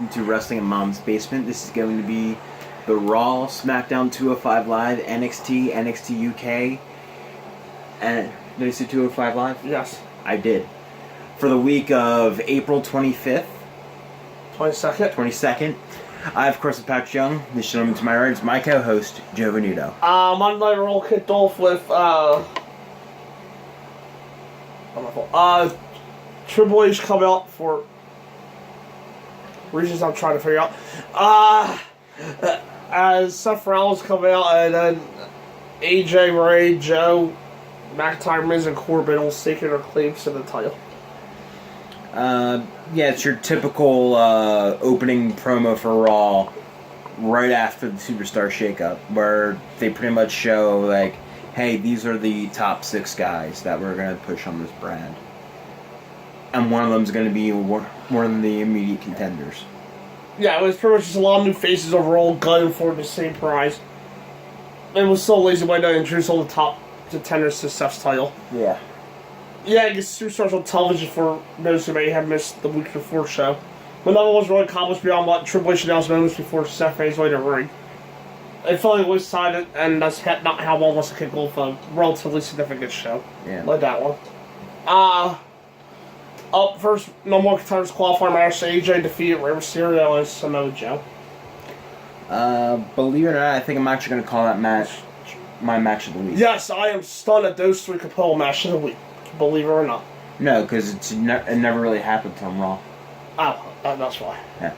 welcome to Wrestling in Mom's Basement. This is going to be the Raw, SmackDown 205 Live, NXT, NXT UK, and did I say 205 Live? Yes. I did. For the week of April 25th. 22nd. I, of course, am Patrick Young. This gentleman to my right is my co-host, Joe Venuto. Monday Night Raw kicked off with, Triple H come out for reasons I'm trying to figure out. As Seth Rollins come out, and then AJ, Ray, Joe, McIntyre, Miz, and Corbin all staking their claims to the title. Yeah, it's your typical opening promo for Raw right after the Superstar Shakeup, where they pretty much show, like, hey, these are the top 6 guys that we're going to push on this brand. And one of them is going to be one of the immediate contenders. Yeah, it was pretty much just a lot of new faces overall, gunning for the same prize. It was so lazy by not introduce all the top contenders to Seth's title. Yeah. Yeah, I guess Superstars on television for those who may have missed the week before show. But nothing was really accomplished beyond what Triple H announced moments before Seth made his way to the ring. It felt like it was decided, and that's not how one wants to kick off a relatively significant show. Yeah. Like that one. Up first, no more contenders qualifier match. AJ defeated Rey Mysterio and Samoa Joe. Believe it or not, I think I'm actually going to call that match my match of the week. Yes, I am stunned at those 3 Capella match of the week. Believe it or not. No, because it never really happened to him Raw. Oh, that's why. Yeah.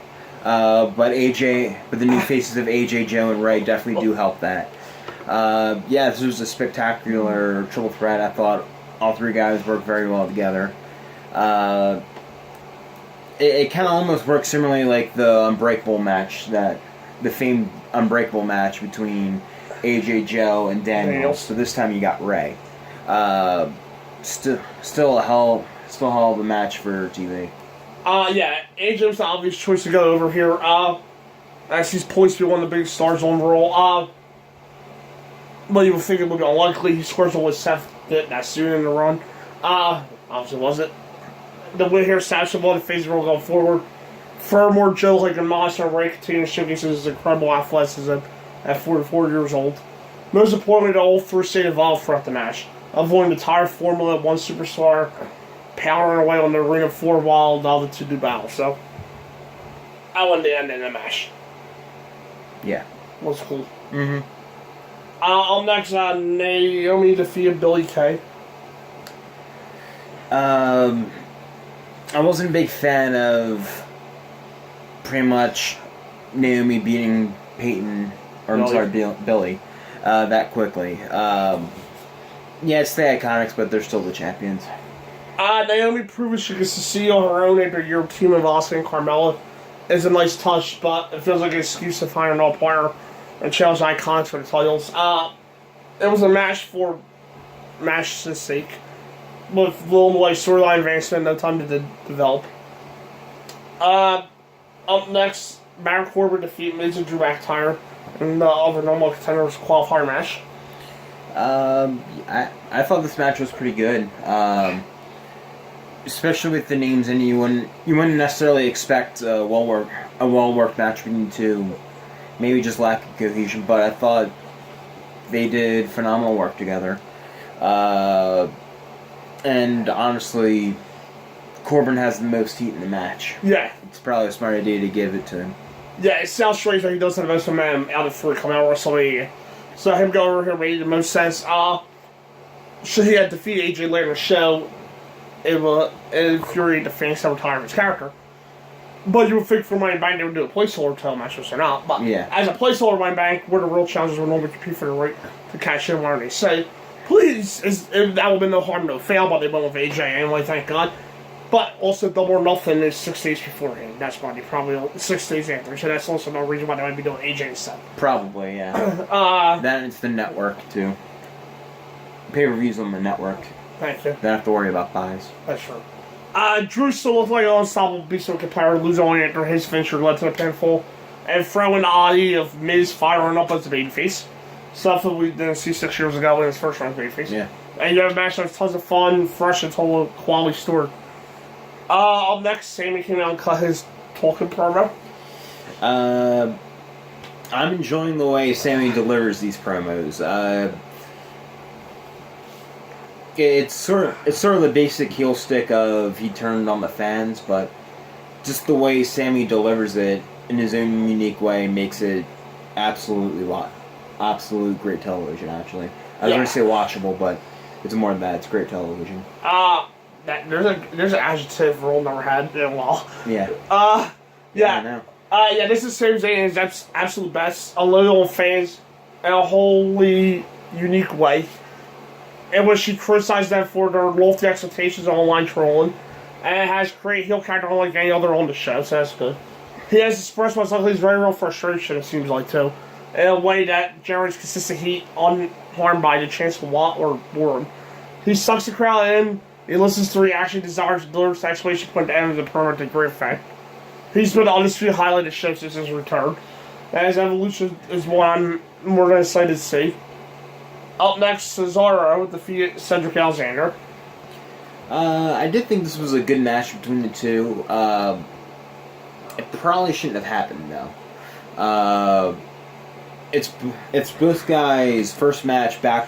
But the new faces of AJ, Joe, and Ray definitely do help that. Yeah, this was a spectacular triple threat. I thought all 3 guys worked very well together. It kind of almost works similarly like the Unbreakable match, the famed Unbreakable match between AJ, Joe, and Daniels. So this time you got Ray. Still a hell of a match for TV. Yeah, AJ was the obvious choice to go over here. As he's poised to be one of the big stars on Raw. But you would think it would be unlikely. He scores on with Seth that soon in the run. Obviously wasn't. The win here, Sasha won the face roll going forward. Furthermore, Joe, like a monster, Ray continues to showcase his incredible athleticism at 44 years old. Most importantly, all 3 stayed involved throughout the match, avoiding the entire formula of one superstar powering away on the ring of 4 while the other 2 do battle. So, I wanted the end in the match. Yeah. Was cool. Mm-hmm. Up next, Naomi defeated Billie Kay. I wasn't a big fan of pretty much Naomi beating Billie, that quickly. Yeah, it's the Iconics, but they're still the champions. Naomi proves she gets to see on her own after your team of Asuka and Carmella is a nice touch, but it feels like an excuse to find an all-player and challenge the Iconics for the titles. It was a match for match's sake, with little like storyline advancement, no time to develop. Up next, Baron Corbin defeat Miz and Drew McIntyre in the other normal contenders qualifier match. I thought this match was pretty good. Especially with the names in it, you wouldn't necessarily expect a well-worked match between the 2. Maybe just lack of cohesion, but I thought they did phenomenal work together. And honestly, Corbin has the most heat in the match. Yeah. It's probably a smart idea to give it to him. Yeah, it sounds strange like he doesn't have the most momentum out of 3 coming out of WrestleMania. So him going over here made the most sense. Should he have defeated AJ later in the show, it will infuriate the fans every time of his character. But you would think for Money in Bank they would do a placeholder title match, which they're not. But yeah. As a placeholder Money in Bank, where the real challengers would normally compete for the right to cash in whenever they say, please, that would have been no harm, no foul, but they went with AJ anyway, thank God. But also, Double or Nothing is 6 days beforehand. That's why they probably 6 days after. So that's also no reason why they might be doing AJ instead. Probably, yeah. That it's the network too. Pay-per-views on the network. Thank you. Don't have to worry about buys. That's true. Drew still looked like an unstoppable beast of competitor, losing only after his finisher led to a pinfall, and throwing the oddity of Miz firing up as a babyface. Stuff that we didn't see 6 years ago in his first run babyface. Yeah. And you have a match that was tons of fun, fresh, and total quality story. Up next, Sammy came out and cut his talking promo. I'm enjoying the way Sammy delivers these promos. It's sort of the basic heel stick of he turned on the fans, but just the way Sammy delivers it in his own unique way makes it absolute great television. Actually, I was going to say watchable, but it's more than that. It's great television. There's an adjective Roll never had in a while. Yeah. Yeah. I know. This is Sami Zayn in his absolute best. A loyal fans in a wholly unique way. In which she criticized them for their lofty expectations on online trolling. And it has great heel character unlike any other on the show, so that's good. He has expressed most likely his very real frustration, it seems like, too. In a way that generates consistent heat unharmed by the chance of Watt or Warren. He sucks the crowd in, he listens to reaction, desires, delivers the exclamation point at the end of the promo to great effect. He's been the undisputed highlight of the show since his return. And his evolution is one I'm more than excited to see. Up next, Cesaro defeated Cedric Alexander. I did think this was a good match between the two. It probably shouldn't have happened, though. It's both guys' first match back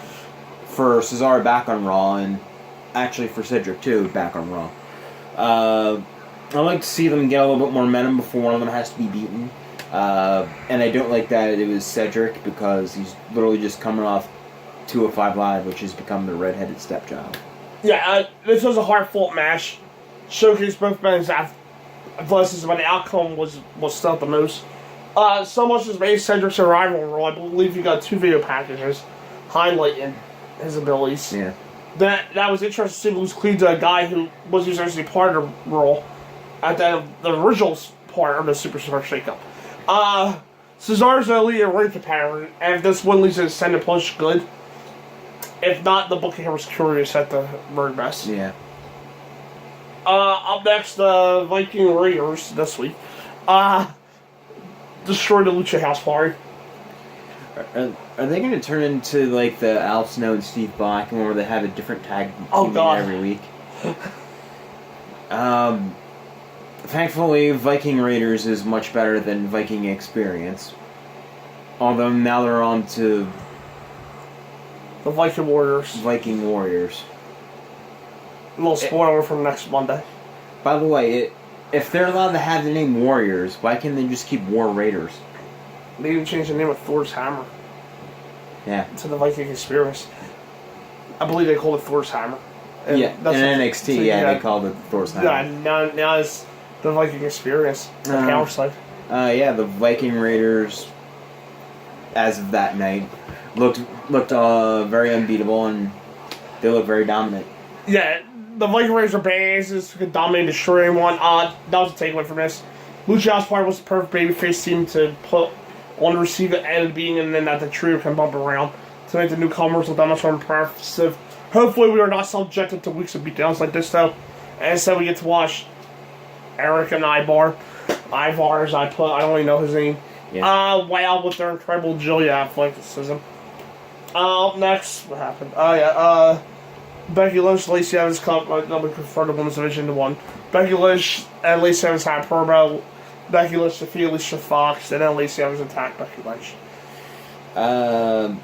for Cesaro back on Raw, and actually for Cedric too back on Raw. I like to see them get a little bit more momentum before one of them has to be beaten. And I don't like that it was Cedric because he's literally just coming off 205 Live, which has become the redheaded stepchild. Yeah, this was a hard-fought match. Showcased both men's athleticism, but the outcome was still the most. So much as made Cedric's arrival in Raw, I believe he got 2 video packages highlighting his abilities. Yeah. That was interesting to see lose clean to a guy who was essentially part of the role at the original part of the Superstar Shakeup. Cesaro's elite in ring competitor, and if this win leads to extended push, good. If not, the booking here was curious at the very best. Yeah. Up next, the Viking Raiders this week destroyed the Lucha House Party. Are they going to turn into like the Al Snow and Steve Blackman where they have a different tag team every week? Thankfully, Viking Raiders is much better than Viking Experience. Although now they're on to the Viking Warriors. Viking Warriors. A little spoiler from next Monday. By the way, if they're allowed to have the name Warriors, why can't they just keep War Raiders? They even changed the name of Thor's Hammer. Yeah. To the Viking Experience. I believe they called it Thor's Hammer. And in NXT, they called it Thor's Hammer. Yeah, now it's the Viking Experience. The power side. The Viking Raiders, as of that night, looked very unbeatable, and they look very dominant. Yeah, the Viking Raiders are badasses, could dominate and destroy anyone. That was a takeaway from this. Lucha House Party was the perfect babyface team to put on the receiving end of being, and then that the trio can bump around to make the newcomers look that much more impressive. Hopefully we are not subjected to weeks of beatdowns like this, though. And instead we get to watch Eric and Ivar, as I don't even know his name. Yeah. Wow, with their incredible agility and athleticism. Up next, what happened? Becky Lynch, Lacey Evans Cup, we prefer the women's division to 1. Becky Lynch and Lacey Evans had a promo. Becky Lynch defeated Alicia Fox, and then Lacey Evans attacked Becky Lynch. I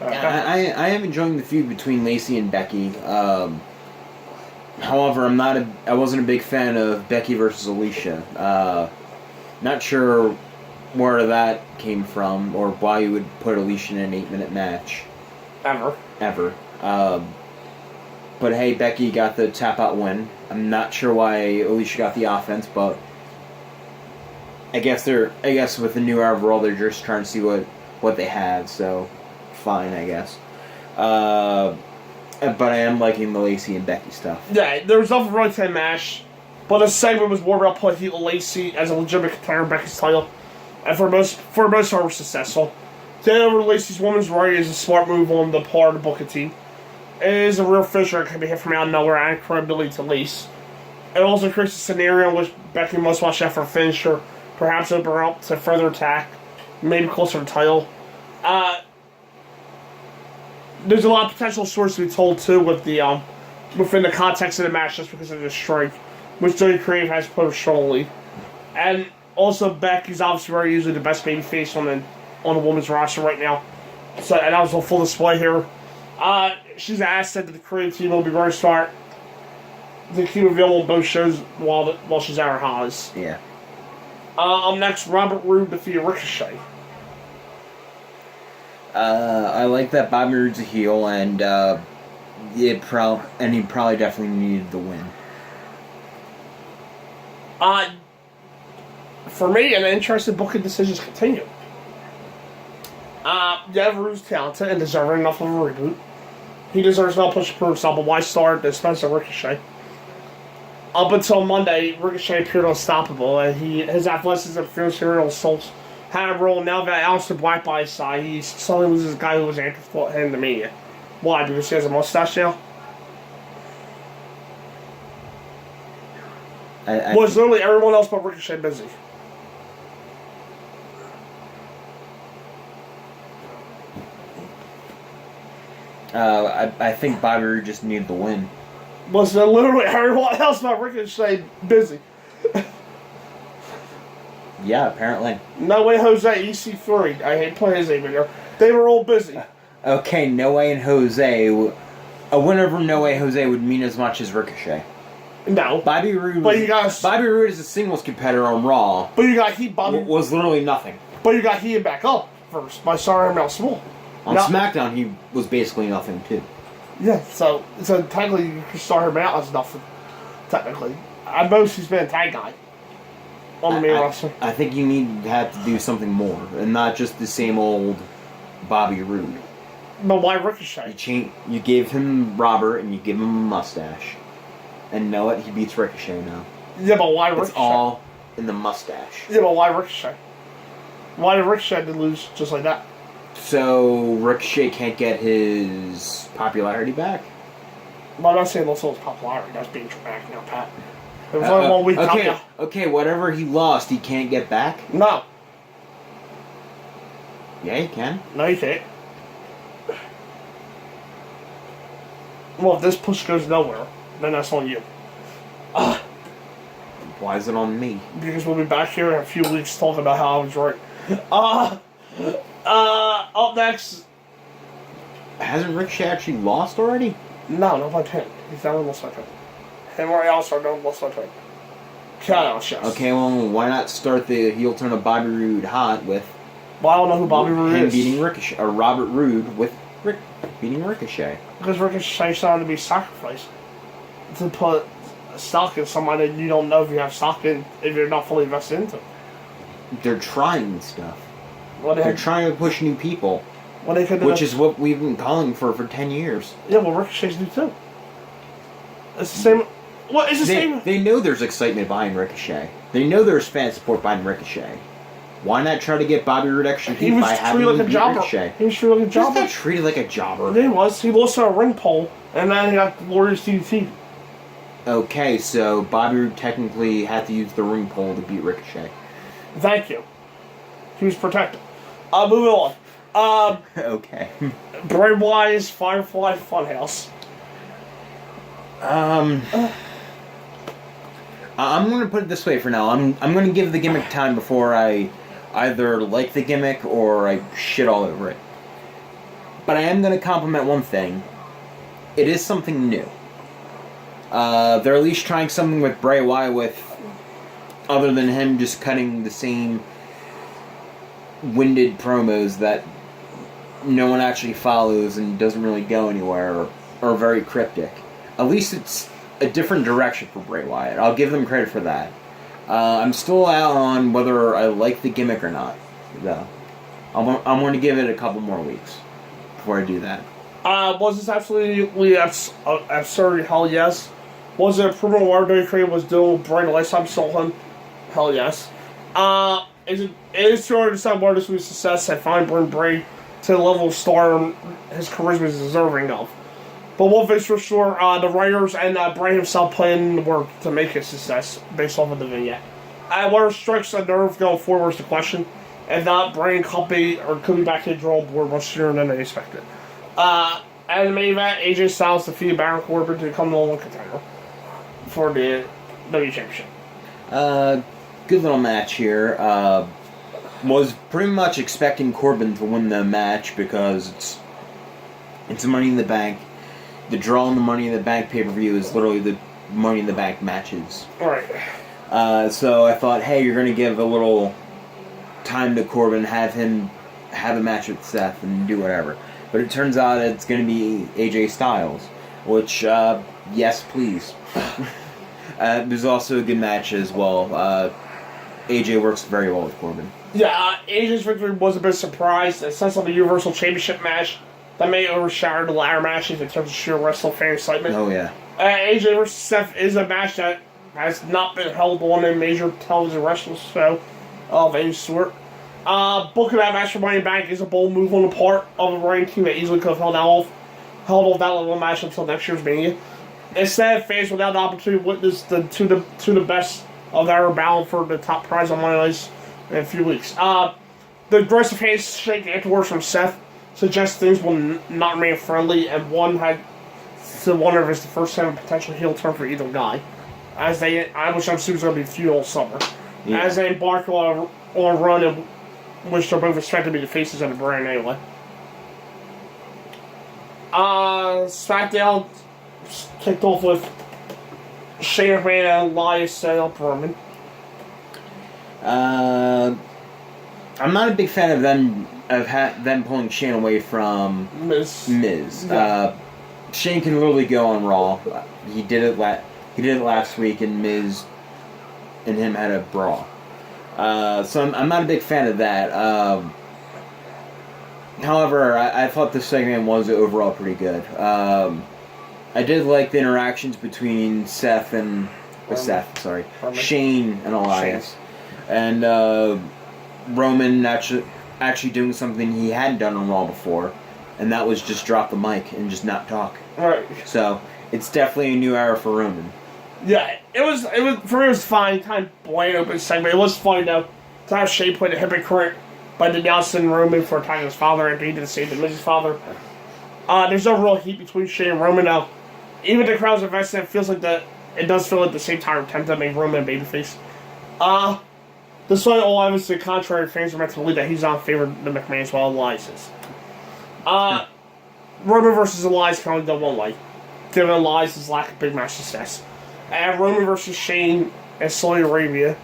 am enjoying the feud between Lacey and Becky. However, I wasn't a big fan of Becky versus Alicia. Not sure where that came from or why you would put Alicia in an 8-minute match. Ever. But hey, Becky got the tap-out win. I'm not sure why Alicia got the offense, but I guess with the new era of Raw, they're just trying to see what they have, so fine, I guess. But I am liking the Lacey and Becky stuff. Yeah, there was nothing really to the match, but the segment was more about putting Lacey as a legitimate contender in Becky's title, and for most part was successful. Getting over Lacey's woman's right is a smart move on the part of the booking team. It is a real finisher that can be hit from out of nowhere and credibility to Lace. It also creates a scenario in which Becky must watch out for a finisher, perhaps open her up to further attack, maybe closer to the title. There's a lot of potential stories to be told too with the within the context of the match just because of the strike, which WWE Creative has put strongly. And also, Becky's obviously very easily the best babyface on the women's roster right now. So, and that was on full display here. She's an asset to the creative team. It'll be very smart to keep available on both shows while she's at her highs. Yeah. Next, Robert Roode defeated Ricochet. I like that Bobby Roode's a heel, and he probably definitely needed the win. For me, an interesting booking decisions continue. Roode's talented and deserving enough of a reboot. He deserves no push to prove himself, but why start the expense of Ricochet? Up until Monday, Ricochet appeared unstoppable, and his athleticism and fierce aerial assaults had a role. Now that Aleister Black by his side, he suddenly loses a guy who was anchored for him to me. Why? Because he has a mustache now? Was literally everyone else but Ricochet busy? I think Bobby Roode just needed the win. Was literally everyone else but Ricochet busy? Yeah, apparently. No Way Jose, EC3. I hate playing his name in there. They were all busy. Okay, No Way and Jose. A win over No Way Jose would mean as much as Ricochet. No. Bobby Roode is a singles competitor on Raw. But you got Heat Bobby. Was literally nothing. But you got Heat back up first by Sorry Mel Small. On SmackDown, he was basically nothing, too. Yeah, so technically you can start him out as nothing. Technically. At most, he's been a tag guy on the main roster. I think you have to do something more, and not just the same old Bobby Roode. But why Ricochet? You gave him Robert, and you give him a mustache. And know it, he beats Ricochet now. Yeah, but why Ricochet? It's all in the mustache. Yeah, but why Ricochet? Why did Ricochet lose just like that? So Ricochet can't get his popularity back? Well, I'm not saying lost all his popularity. That's being dramatic now, Pat. It was only 1 week. Okay, whatever he lost, he can't get back? No. Yeah, he can. No, he can't. Well, if this push goes nowhere, then that's on you. Why is it on me? Because we'll be back here in a few weeks talking about how I was right. Up next. Hasn't Ricochet actually lost already? No, not by 10. He's never lost by 10. Him or else are never lost by 10. Count out, yes. Okay, well, why not start the heel turn of Bobby Roode hot with... Well, I don't know who Bobby Roode is. Him beating Ricochet, or Robert Roode with beating Ricochet. Because Ricochet's trying to be sacrificed. To put stock in somebody that you don't know if you have stock in, if you're not fully invested into. They're trying stuff. Well, They're trying to push new people. Well, they could which is what we've been calling for 10 years. Yeah, well, Ricochet's do too. It's the same... Well, it's the same... They know there's excitement behind Ricochet. They know there's fan support behind Ricochet. Why not try to get Bobby Roode extra heat by having him beat Ricochet? He was treated like a jobber. He's not treated like a jobber. He was. He lost on a ring pole, and then he got Glorious DDT. Okay, so Bobby Roode technically had to use the ring pole to beat Ricochet. Thank you. He was protected. Moving on. Okay. Bray Wyatt's Firefly Funhouse. I'm going to put it this way for now. I'm going to give the gimmick time before I either like the gimmick or I shit all over it. But I am going to compliment one thing. It is something new. They're at least trying something with Bray Wyatt with, other than him just cutting the same winded promos that no one actually follows and doesn't really go anywhere or very cryptic. At least it's a different direction for Bray Wyatt. I'll give them credit for that. I'm still out on whether I like the gimmick or not, though. I'm going to give it a couple more weeks before I do that. Was this absolutely absurd? Hell yes. Was it a proven where WWE was doing Bray the last time saw him? Hell yes. It is too hard to decide where this was success and finally bring Bray to the level of star his charisma is deserving of. But one thing's for sure, the writers and Bray himself put in the work to make it a success based off of the vignette. Whether it strikes a nerve going forward is the question. If not, Bray and company could be back to the drawing board much sooner than they expected. And the main event, AJ Styles defeated Baron Corbin to become the #1 contender for the WWE Championship. good little match here. Was pretty much expecting Corbin to win the match because it's Money in the Bank. The draw on the Money in the Bank pay-per-view is literally the Money in the Bank matches. Right. So I thought, hey, you're going to give a little time to Corbin, have him have a match with Seth and do whatever. But it turns out it's going to be AJ Styles, which, yes, please. There's also a good match as well. AJ works very well with Corbin. Yeah, AJ's victory was a bit surprised. It sets up a Universal Championship match that may overshadow the ladder matches in terms of sheer wrestle fan excitement. Oh, yeah. AJ vs. Seth is a match that has not been held on a major television wrestling show of any sort. Booking that match for Money in the Bank is a bold move on the part of a writing team that easily could have held off that level of match until next year's Mania. Instead, fans without the opportunity to witness the best of their battle for the top prize on Monday nights in a few weeks. The aggressive handshake afterwards from Seth suggests things will not remain friendly, and one had to wonder if it's the first time a potential heel turn for either guy. Which I'm assuming is going to be feud all summer. Yeah. As they embark on a run in which they're both expected to be the faces of the brand anyway. SmackDown kicked off with Shane McMahon and Elias setting up Roman. I'm not a big fan of them pulling Shane away from Miz. Yeah. Shane can literally go on Raw. He did it last week, and Miz and him had a brawl. So I'm not a big fan of that. However, I thought this segment was overall pretty good. I did like the interactions between Shane and Elias. And Roman actually doing something he hadn't done on Raw before, and that was just drop the mic and just not talk. Right. So it's definitely a new era for Roman. Yeah, it was for me. It was fine, kind of bland open segment. It was funny though to have Shane played a hypocrite by denouncing Roman for attacking his father after he did the same to Miz's father. There's no real heat between Shane and Roman now. Even the crowd's invested. It does feel like the same time attempt to make Roman a babyface. Despite all evidence to the contrary, fans are meant to believe that he's not in favor of the McMahons while Elias is. Roman versus Elias can only go one way, given Elias' lack of big match success. And Roman versus Shane in Saudi Arabia,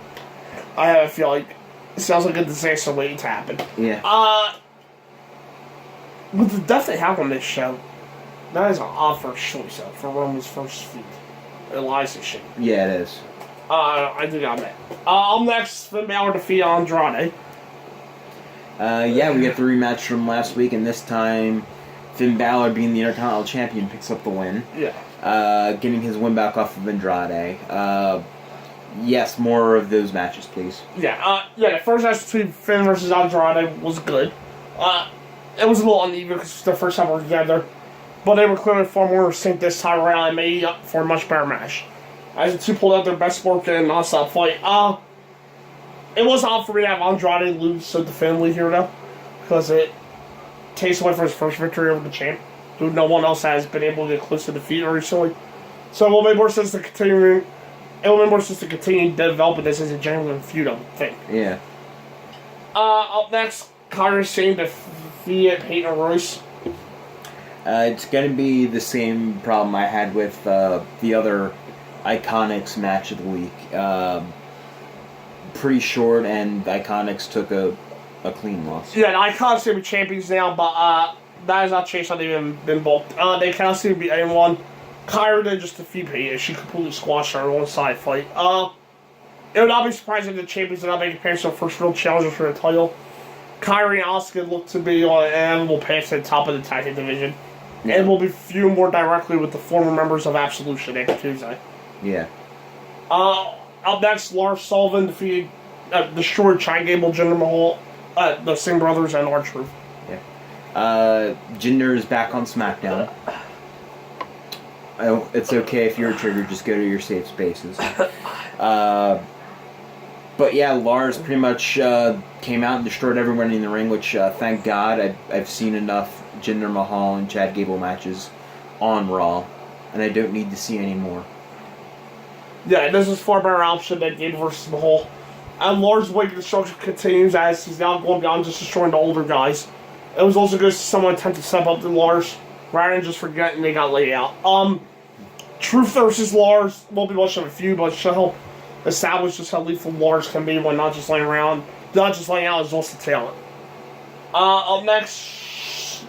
I feel like it sounds like a disaster waiting to happen. Yeah. With the death they have on this show, that is an odd first choice for Roman's first feud. Elias and Shane. Yeah, it is. I think I'm it. Up next, Finn Balor defeat Andrade. Yeah, we get the rematch from last week, and this time Finn Balor, being the Intercontinental Champion, picks up the win. Yeah. Getting his win back off of Andrade. Yes, more of those matches, please. Yeah, the first match between Finn versus Andrade was good. It was a little uneven because it's the first time we're together, but they were clearly far more in sync this time around and made up for a much better match. As the two pulled out their best work in a non-stop fight. It was odd for me to have Andrade lose to the Finley here, though, because it takes away from his first victory over the champ, who no one else has been able to get close to defeat recently. So it will make more sense to continue. It will make more sense to continue developing this as a genuine feud, I think. Yeah. Up next, Kairi Sane defeated Peyton Royce. It's going to be the same problem I had with the other Iconics match of the week. Pretty short, and Iconics took a clean loss. Yeah, the Iconics seem to be champions now, but that has not changed how they've been booked. They cannot seem to beat anyone. Kairi did just defeat Peyton. She completely squashed her one-side fight. It would not be surprising if the champions did not make appearance on first real challengers for the title. Kairi and Asuka look to be on an inevitable path to the top of the tag team division. Yeah. And will be feuding more directly with the former members of Absolution after Tuesday. Yeah. Up next, Lars Sullivan destroyed China Gable, Jinder Mahal, the Singh brothers, and R-Truth. Yeah. Jinder is back on SmackDown. It's okay if you're triggered, just go to your safe spaces. But yeah, Lars pretty much came out and destroyed everyone in the ring, which, thank God, I've seen enough Jinder Mahal and Chad Gable matches on Raw, and I don't need to see any more. Yeah, this is far better option than Gable versus Mahal. And Lars' wave destruction continues as he's now going beyond just destroying the older guys. It was also good to see someone attempt to step up to Lars rather than just forgetting they got laid out. Truth versus Lars won't be much of a feud, but she'll help establish just how lethal Lars can be when not just laying out his also talent. Up next,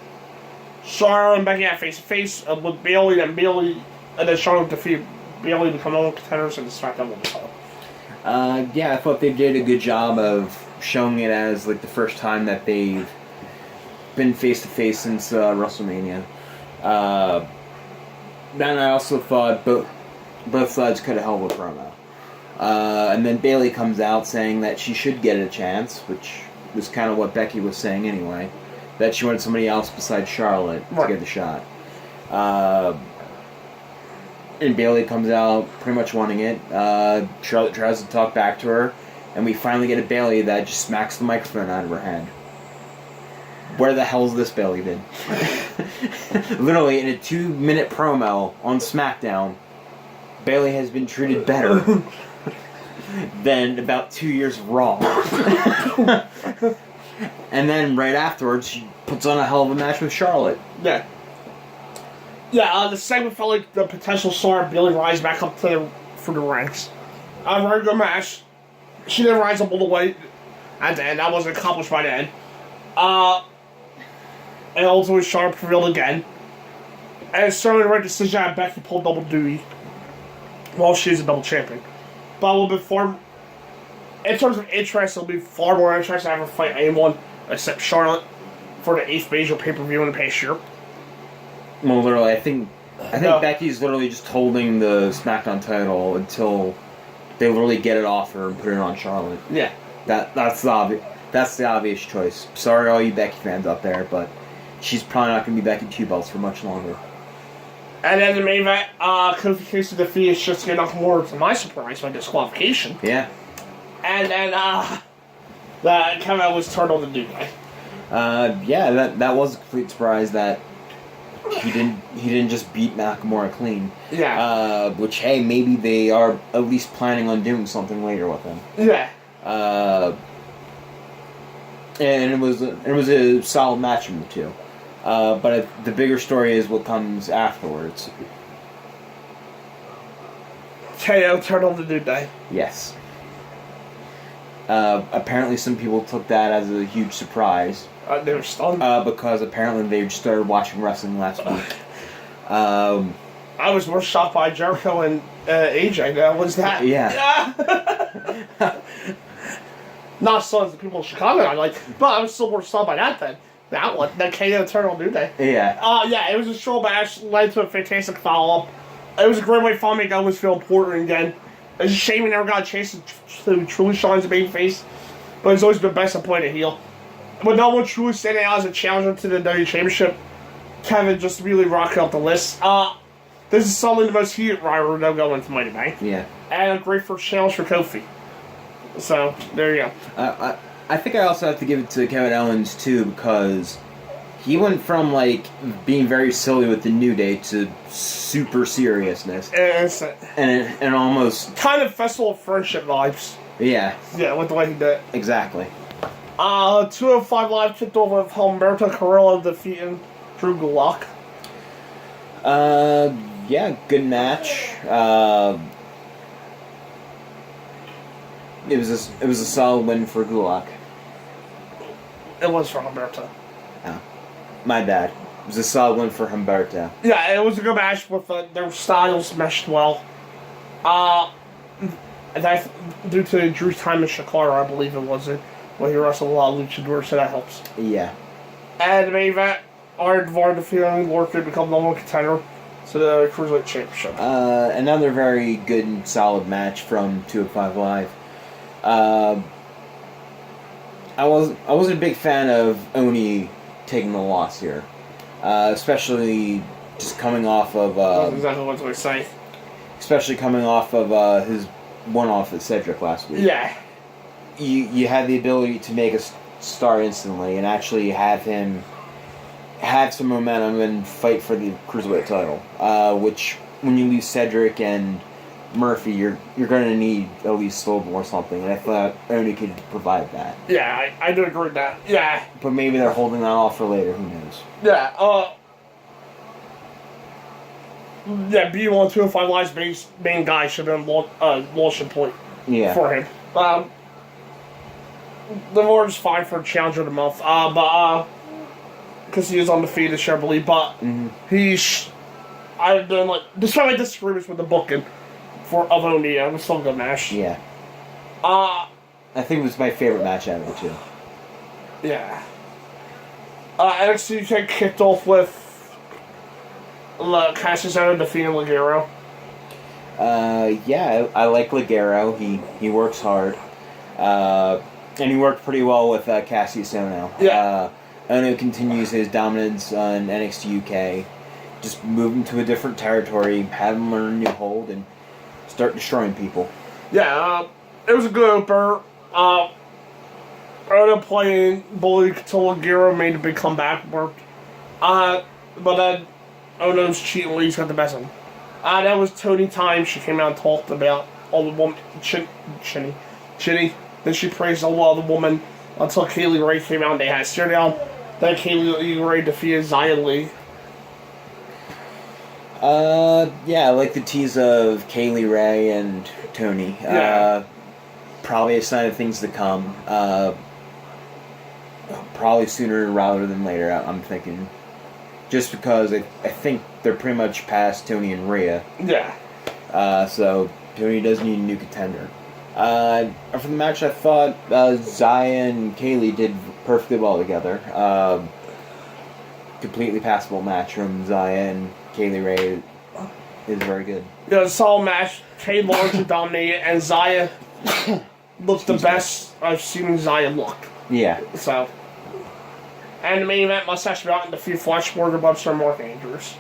Charlotte and Becky have face to face with Bayley, and then Charlotte defeat Bayley to become all contenders in the SmackDown Women's title. Yeah, I thought they did a good job of showing it as like the first time that they've been face to face since WrestleMania. Then I also thought both sides could have held a promo. And then Bayley comes out saying that she should get a chance, which was kind of what Becky was saying anyway. That she wanted somebody else besides Charlotte to get the shot. And Bayley comes out pretty much wanting it. Charlotte tries to talk back to her, and we finally get a Bayley that just smacks the microphone out of her head. Where the hell is this Bayley been? Literally, in a 2-minute promo on SmackDown, Bayley has been treated better than about 2 years of Raw. And then right afterwards, she puts on a hell of a match with Charlotte. Yeah. Yeah, the segment felt like the potential star Bayley rise back up for the ranks. A very good match. She didn't rise up all the way at the end. That wasn't accomplished by the end. And ultimately Charlotte prevailed again. And it's certainly the right decision that Becky pulled double duty while she is a double champion. But a little bit far, in terms of interest, it'll be far more interesting to have her fight anyone except Charlotte for the 8th major pay-per-view in the past year. Well, literally, I think Becky's literally just holding the SmackDown title until they literally get it off her and put it on Charlotte. Yeah. That's the obvious choice. Sorry all you Becky fans out there, but she's probably not going to be Becky 2 belts for much longer. And then the main event, Kofi Kingston defeated Shinsuke Nakamura to my surprise by disqualification. Yeah. And then Kevin Owens turned on the new guy. Yeah, that was a complete surprise that he didn't just beat Nakamura clean. Yeah. Which, hey, maybe they are at least planning on doing something later with him. Yeah. And it was a solid match from the two. But the bigger story is what comes afterwards. KO turned on the new guy. Yes. Apparently some people took that as a huge surprise. They were stunned. Because apparently they just started watching wrestling last week. I was more shocked by Jericho and AJ. That was that. Yeah. Not stunned as the people in Chicago I like, but I was still more stunned by that than that one. That KO turned on New Day. Yeah. Yeah, it was a short match, led to a fantastic follow-up. It was a great way for make Owens feel important again. It's a shame he never got a chance to truly shine as a babyface, but he's always been best at playing a heel. But no one truly standing out as a challenger to the WWE Championship. Kevin just really rocking up the list. This is certainly the most heated rivalry they'll go into Money Bank. Yeah. And a great first challenge for Kofi. So, there you go. I think I also have to give it to Kevin Owens, too, because he went from, like, being very silly with the New Day to super seriousness. And almost... kind of Festival of Friendship vibes. Yeah. Yeah, with the way he did it. Exactly. 205 Live kicked over with Humberto Carrillo defeating Drew Gulak. Yeah, good match. It was a solid win for Gulak. It was for Humberto. Oh, my bad. It was a solid win for Humberto. Yeah, it was a good match with their styles meshed well. That due to Drew's time in Chicago, I believe it was it. Well, he wrestled a lot of luchadors, so that helps. Yeah. And the main event, Dvar defeating Lord to become number 1 contender to the Cruiserweight Championship. Another very good and solid match from 205 Live. I wasn't a big fan of Oni taking the loss here, especially just coming off of. That's exactly what I was saying. Especially coming off of his one-off at Cedric last week. Yeah. You had the ability to make a star instantly and actually have him have some momentum and fight for the Cruiserweight title. Which, when you lose Cedric and Murphy, you're going to need at least Sobel or something, and I thought Oni could provide that. Yeah, I do agree with that. Yeah. But maybe they're holding that off for later. Who knows? Yeah. Yeah. B1 205 Live's main guy should have been launching point. Yeah. For him. The award's fine for Challenger of the Month. Because he is undefeated, I believe. But I've been despite my disagreements with the booking of Oni, it was still a good match. Yeah. I think it was my favorite match out of the two. Yeah. NXT kicked off with Cassius Ohno defeating Ligero. Yeah, I like Ligero. He works hard. And he worked pretty well with Cassius Ohno. Yeah. Ohno continues his dominance on NXT UK. Just move him to a different territory, have him learn a new hold, and start destroying people. Yeah, it was a good opener. Ohno playing bully until Ligero made a big comeback, worked. But then Ohno's cheating leads got the best of him. That was Tony time. She came out and talked about all the woman, Chinny. Then she praised all the woman until Kaylee Ray came out and they had a stare down. Then Kaylee Ray defeated Xia Li. Yeah, I like the tease of Kaylee Ray and Tony. Yeah. Probably a sign of things to come. Probably sooner rather than later, I'm thinking. Just because I think they're pretty much past Tony and Rhea. Yeah. So Tony does need a new contender. For the match, I thought Xia and Kaylee did perfectly well together. Completely passable match from Xia and Kaylee Ray is very good. Yeah, it's a solid match. Kay largely dominated, and Xia looked the best I've seen Xia look. Yeah. So. And the main event, Mustache Mountain defeat Flashborg above Sir Mark Andrews.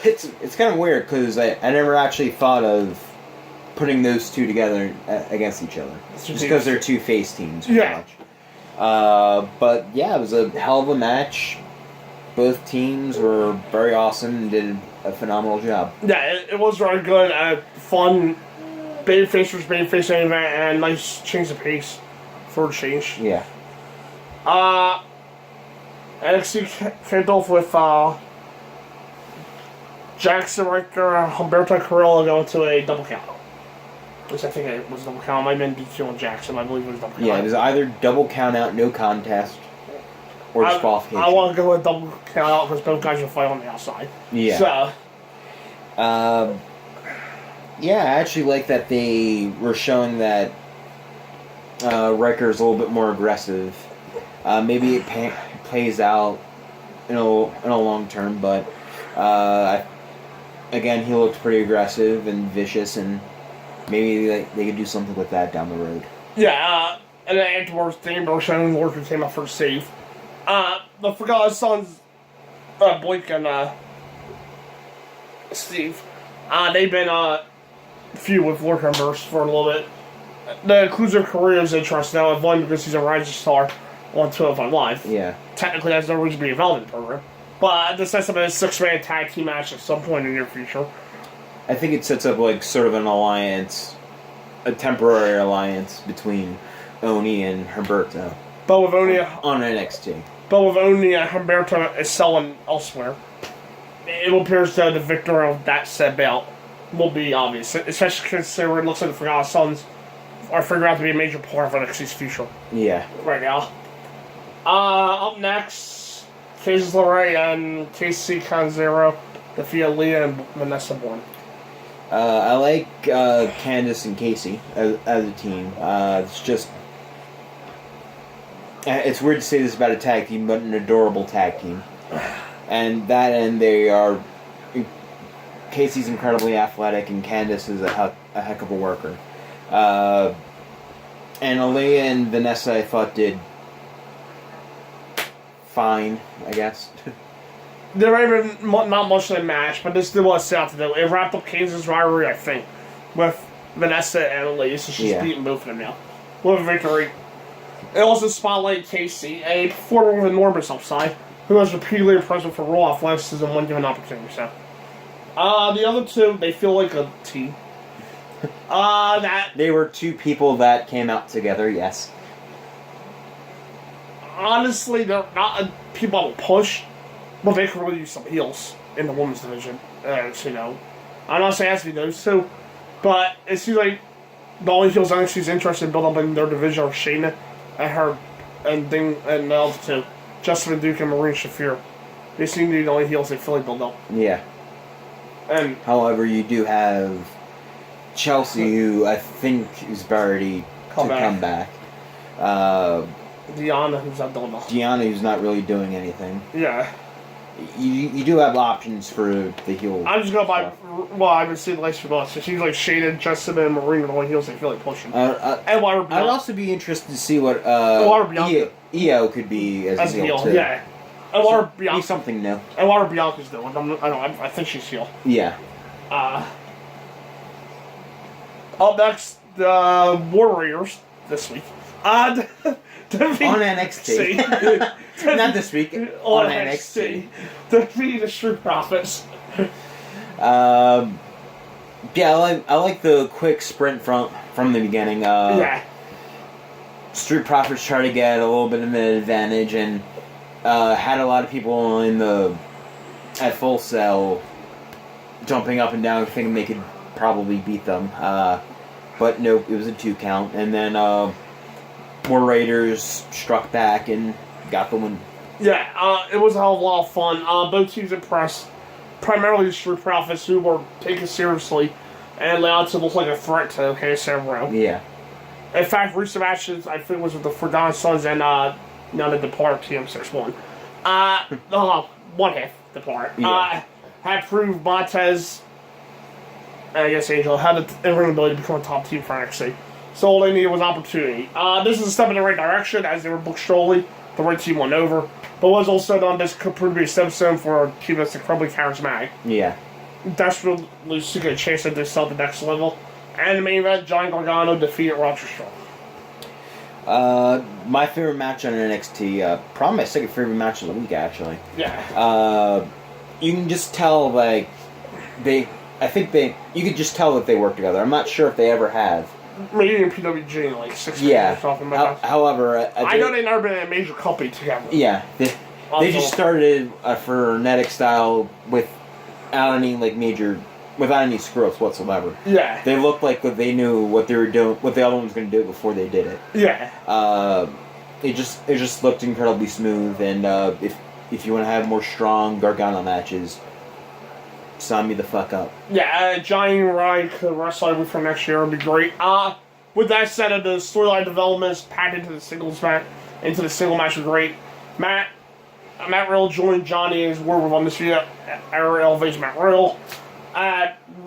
It's kind of weird because I never actually thought of putting those two together against each other. Just because they're two face teams. Pretty much. But yeah, it was a hell of a match. Both teams were very awesome and did a phenomenal job. Yeah, it was very good. Fun. Babyface versus babyface main event, and nice change of pace for a change. Yeah. NXT kicked off with Jackson Riker and Humberto Carrillo going to a double count. At least I think it was double count. I might have been DQ on Jackson. I believe it was double count. Yeah, it was either double count out, no contest, or disqualification. I want to go with double count out because both guys will fight on the outside. Yeah. So. Yeah, I actually like that they were showing that Riker's a little bit more aggressive. Maybe it plays out in a long term, but again, he looked pretty aggressive and vicious, and maybe they could do something with that down the road. Yeah, and then afterwards, Dane Borshon and Lorcan came up for a save. The Forgotten Sons, Blake and Steve, they've been feud with Lorcan and Burst for a little bit. That includes their careers interest now, and one because he's a rising star on 205 Live. Yeah. Technically, has no reason to be involved in the program. But this sets up a 6-man tag team match at some point in the near future. I think it sets up sort of an alliance, a temporary alliance between Oni and Humberto. But with Oni on NXT. But with Oni and Humberto is selling elsewhere, it appears that the victor of that said bout will be obvious, especially considering it looks like the Forgotten Sons are figuring out to be a major part of NXT's future. Yeah. Right now. Up next, Casey LeRae and Casey Canzero defeat Leah and Vanessa Bourne. I like Candice and Casey as a team. It's just... It's weird to say this about a tag team, but an adorable tag team. And they are... Casey's incredibly athletic, and Candice is a heck of a worker. And Aaliyah and Vanessa, I thought, did fine, I guess. There may have been not much of a match, but this did what it set out to do. It wrapped up Kansas' rivalry, I think, with Vanessa and Aaliyah, so she's beating both of them now. With a victory. It also spotlighted Casey, a performer with enormous upside, who has repeatedly impressed for Raw athleticism when given opportunity. So, The other two, they feel like a team. They were two people that came out together, yes. Honestly, they're not people that will push, but they could really use some heels in the women's division. You know, I'm not saying it has to be those two, but it seems like the only heels NXT's interested in building up in their division are Shayna and her and the other two, Justin Duke and Marina Shafir. They seem to be the only heels they feel like build up. Yeah. And however, you do have Chelsea, who I think is ready to come back. Deanna, who's not doing nothing. Deanna, who's not really doing anything. Yeah. You do have options for the heel. I'm just going by, well, I haven't seen the last few months. So she's like Shayna, Justin, and Marina, the only heels they feel like pushing. And Water Bianca. I'd also be interested to see what Io could be as a heel, too. Yeah. And Water Bianca. Be something new. And Water Bianca's doing. I think she's heel. Yeah. Up next, the Warriors this week. On NXT. Not this week. On NXT. Defeat the Street Profits. Yeah, I like the quick sprint from the beginning. Yeah. Street Profits try to get a little bit of an advantage and had a lot of people at Full Sail jumping up and down thinking they could probably beat them. But no, it was a 2 count. And then more Raiders struck back and got the win. Yeah, it was a hell of a lot of fun. Both teams impressed. Primarily the Street Profits, who were taken seriously and allowed to look like a threat to KSM Row. Yeah. In fact, recent matches, I think it was with the Forgotten Sons and now the Depart TM61. One half Depart. Yeah. Had proved Montez, and I guess Angel, had the ring ability to become a top team for NXT. So all they needed was opportunity. This is a step in the right direction as they were booked strongly. The right team won over. But was also done, this could prove to be a stepstone for a team that's incredibly charismatic. Yeah. Desperately seeking a chance to sell the next level. And the main event, Johnny Gargano defeated Roger Strong. My favorite match on NXT, probably my second favorite match of the week, actually. Yeah. You can just tell, like, you could just tell that they work together. I'm not sure if they ever have. Maybe in PWG in like 6 years or something. However, I know they've never been in a major company together. Yeah. They just started frenetic style without any screw-ups whatsoever. Yeah. They looked like they knew what they were doing, what the other one was going to do before they did it. Yeah. It just looked incredibly smooth, and if you want to have more strong Gargano matches, sign me the fuck up. Yeah, Johnny and Ryan could wrestle for next year would be great. With that said, the storyline developments packed into the single match were great. Matt Riddle joined Johnny as Werewolf on this year. Era elevates Matt Riddle.